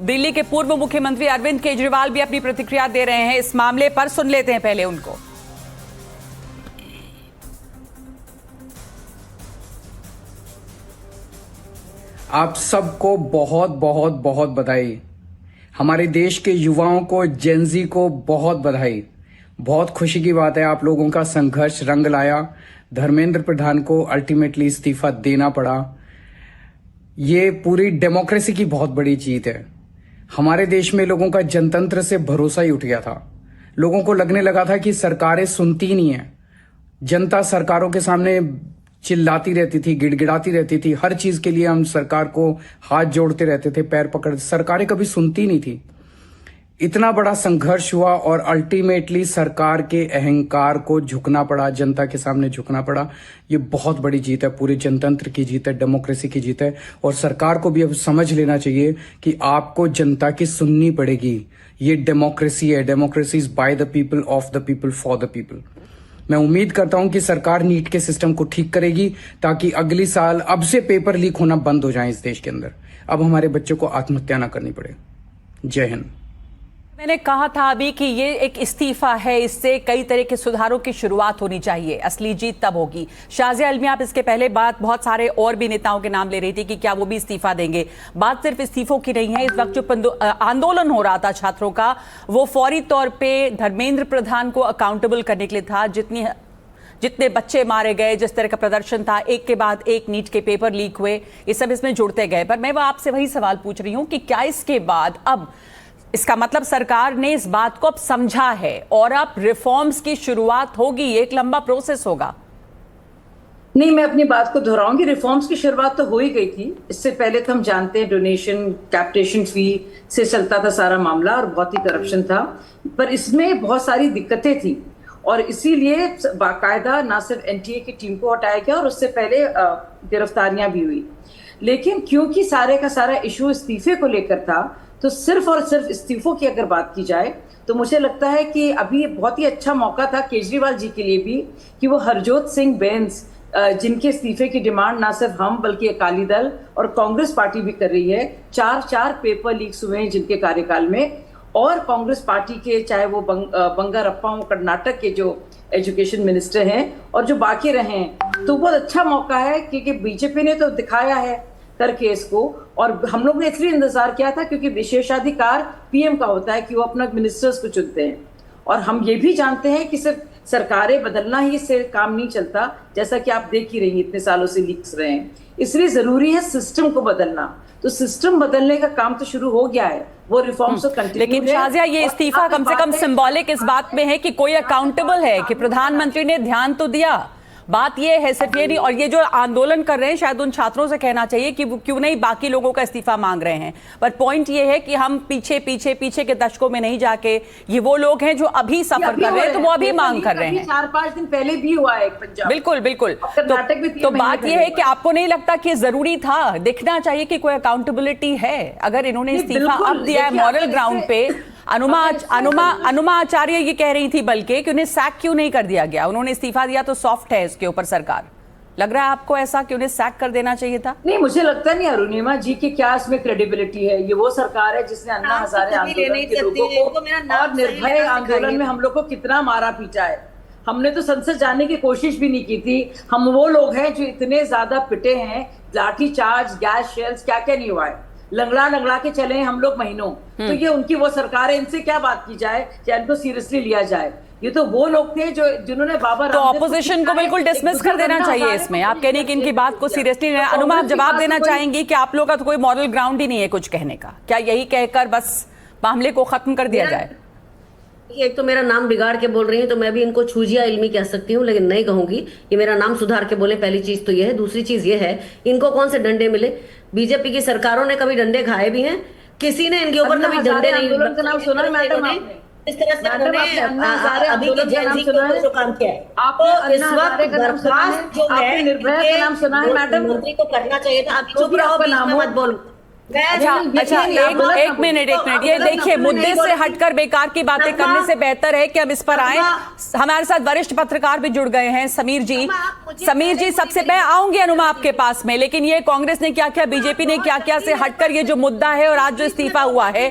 दिल्ली के पूर्व मुख्यमंत्री अरविंद केजरीवाल भी अपनी प्रतिक्रिया दे रहे हैं इस मामले पर। सुन लेते हैं पहले उनको। आप सबको बहुत बहुत बहुत बधाई। हमारे देश के युवाओं को, जेनजी को बहुत बधाई। बहुत खुशी की बात है, आप लोगों का संघर्ष रंग लाया। धर्मेंद्र प्रधान को अल्टीमेटली इस्तीफा देना पड़ा। ये पूरी डेमोक्रेसी की बहुत बड़ी जीत है। हमारे देश में लोगों का जनतंत्र से भरोसा ही उठ गया था। लोगों को लगने लगा था कि सरकारें सुनती नहीं है। जनता सरकारों के सामने चिल्लाती रहती थी, गिड़गिड़ाती रहती थी। हर चीज के लिए हम सरकार को हाथ जोड़ते रहते थे, पैर पकड़ते। सरकारें कभी सुनती नहीं थी। इतना बड़ा संघर्ष हुआ और अल्टीमेटली सरकार के अहंकार को झुकना पड़ा, जनता के सामने झुकना पड़ा। ये बहुत बड़ी जीत है, पूरे जनतंत्र की जीत है, डेमोक्रेसी की जीत है। और सरकार को भी अब समझ लेना चाहिए कि आपको जनता की सुननी पड़ेगी। ये डेमोक्रेसी है। Democracy is by the people, of the people, for the people. मैं उम्मीद करता हूं कि सरकार नीट के सिस्टम को ठीक करेगी ताकि अगली साल अब से पेपर लीक होना बंद हो जाए इस देश के अंदर। अब हमारे बच्चों को आत्महत्या ना करनी पड़े। जय हिंद। मैंने कहा था अभी कि ये एक इस्तीफा है, इससे कई तरह के सुधारों की शुरुआत होनी चाहिए। असली जीत तब होगी। शाजिया अलमी, आप इसके पहले बात बहुत सारे और भी नेताओं के नाम ले रही थी कि क्या वो भी इस्तीफा देंगे। बात सिर्फ इस्तीफों की नहीं है। इस वक्त जो आंदोलन हो रहा था छात्रों का, वो फौरी तौर पे धर्मेंद्र प्रधान को अकाउंटेबल करने के लिए था। जितने बच्चे मारे गए, जिस तरह का प्रदर्शन था, एक के बाद एक नीट के पेपर लीक हुए, ये सब इसमें जुड़ते गए। पर मैं आपसे वही सवाल पूछ रही हूं कि क्या इसके बाद अब इसका मतलब सरकार ने इस बात को अब समझा है और अब रिफॉर्म्स की शुरुआत होगी? एक लंबा प्रोसेस होगा। नहीं, मैं अपनी बात को दोहराऊंगी। रिफॉर्म्स की शुरुआत तो हो ही गई थी। इससे पहले तो हम जानते हैं डोनेशन, कैपिटेशन फी से चलता था सारा मामला और बहुत ही करप्शन था। पर इसमें बहुत सारी दिक्कतें थी और इसीलिए बाकायदा ना सिर्फ एनटीए की टीम को हटाया गया और उससे पहले गिरफ्तारियां भी हुई। लेकिन क्योंकि सारे का सारा इशू इस्तीफे को लेकर था, तो सिर्फ और सिर्फ इस्तीफों की अगर बात की जाए तो मुझे लगता है कि अभी बहुत ही अच्छा मौका था केजरीवाल जी के लिए भी कि वो हरजोत सिंह बैंस, जिनके इस्तीफे की डिमांड ना सिर्फ हम बल्कि अकाली दल और कांग्रेस पार्टी भी कर रही है। चार पेपर लीक्स हुए हैं जिनके कार्यकाल में। और कांग्रेस पार्टी के, चाहे वो बंगारप्पा हो, कर्नाटक के जो एजुकेशन मिनिस्टर हैं, और जो बाकी रहे हैं, तो बहुत अच्छा मौका है क्योंकि बीजेपी ने तो दिखाया है करके इसको। और हम लोग ने इसलिए इंतजार किया था क्योंकि विशेषाधिकार पीएम का होता है कि वो अपना मिनिस्टर्स को चुनते हैं। और हम ये भी जानते हैं कि सिर्फ सरकारें बदलना ही इससे काम नहीं चलता, जैसा कि आप देख ही रही हैं, इतने सालों से लीक्स रहे हैं। इसलिए जरूरी है सिस्टम को बदलना। तो सिस्टम बदलने का काम तो शुरू हो गया है, वो रिफॉर्म्स तो कंटिन्यू। लेकिन शाजिया, ये इस्तीफा कम से कम सिंबॉलिक इस बात में है कि कोई अकाउंटेबल है, कि प्रधानमंत्री ने ध्यान तो दिया। बात ये है सिर्फ ये नहीं। और ये जो आंदोलन कर रहे हैं, शायद उन छात्रों से कहना चाहिए कि वो क्यों नहीं बाकी लोगों का इस्तीफा मांग रहे हैं। पर पॉइंट ये है कि हम पीछे के दशकों में नहीं जाके, ये वो लोग हैं जो अभी सफर कर रहे हैं, तो वो अभी मांग कर रहे हैं। 4-5 दिन पहले भी हुआ है पंजाब। बिल्कुल बिल्कुल। तो बात ये है कि आपको नहीं लगता कि जरूरी था, दिखना चाहिए कि कोई अकाउंटेबिलिटी है? अगर इन्होंने इस्तीफा अब दिया है मॉरल ग्राउंड पे, अनुमा आचार्य ये कह रही थी बल्कि कि उन्हें सैक क्यों नहीं कर दिया गया? उन्होंने इस्तीफा दिया तो सॉफ्ट है इसके ऊपर सरकार। लग रहा है आपको ऐसा कि उन्हें सैक कर देना चाहिए था? नहीं, मुझे लगता नहीं अरुणिमा जी की क्या इसमें क्रेडिबिलिटी है। ये वो सरकार है जिसने अन्ना हजारे आंदोलन के लोगों को और निर्भय आंदोलन में हम लोग को कितना मारा पीटा है। हमने तो संसद जाने की कोशिश भी नहीं की थी। हम वो लोग हैं जो इतने ज्यादा पिटे हैं, लाठी चार्ज, गैस शेल्स, क्या क्या नहीं हुआ है। लंगड़ा के चले हैं हम लोग महीनों। तो ये उनकी वो सरकार है, इनसे क्या बात की जाए या इनको सीरियसली लिया जाए? ये तो वो लोग थे जिन्होंने बाबा तो ऑपोजिशन को बिल्कुल डिसमिस कर देना चाहिए इसमें। आप कह रही कि इनकी बात को सीरियसली लेना। अनुमा, आप जवाब देना चाहेंगी कि आप लोगों का तो कोई मॉरल ग्राउंड ही नहीं है कुछ कहने का? क्या यही कहकर बस मामले को खत्म कर दिया जाए? एक तो मेरा नाम बिगाड़ के बोल रही है तो मैं भी इनको छूजिया इल्मी कह सकती हूँ, लेकिन नहीं कहूंगी कि मेरा नाम सुधार के बोले। पहली चीज तो ये है। दूसरी चीज ये है, इनको कौन से डंडे मिले? बीजेपी की सरकारों ने कभी डंडे खाए भी हैं? किसी ने इनके ऊपर कभी डंडे नहीं। इस तरह से अभी के जेनजी के ऊपर जो काम किया है, आपको इस वक्त बर्खास्त जो है, निर्भया का नाम सुना है मैडम? मंत्री को करना चाहिए था। आप चुप रहो, मत बोलो। अच्छा अच्छा, एक मिनट ये देखिए, मुद्दे से हटकर बेकार की बातें करने से बेहतर है कि हम इस पर आए। हमारे साथ वरिष्ठ पत्रकार भी जुड़ गए हैं, समीर जी। समीर जी, सबसे मैं आऊंगी अनुमा आपके पास में, लेकिन ये कांग्रेस ने क्या किया, बीजेपी ने क्या किया से हटकर ये जो मुद्दा है और आज जो इस्तीफा हुआ है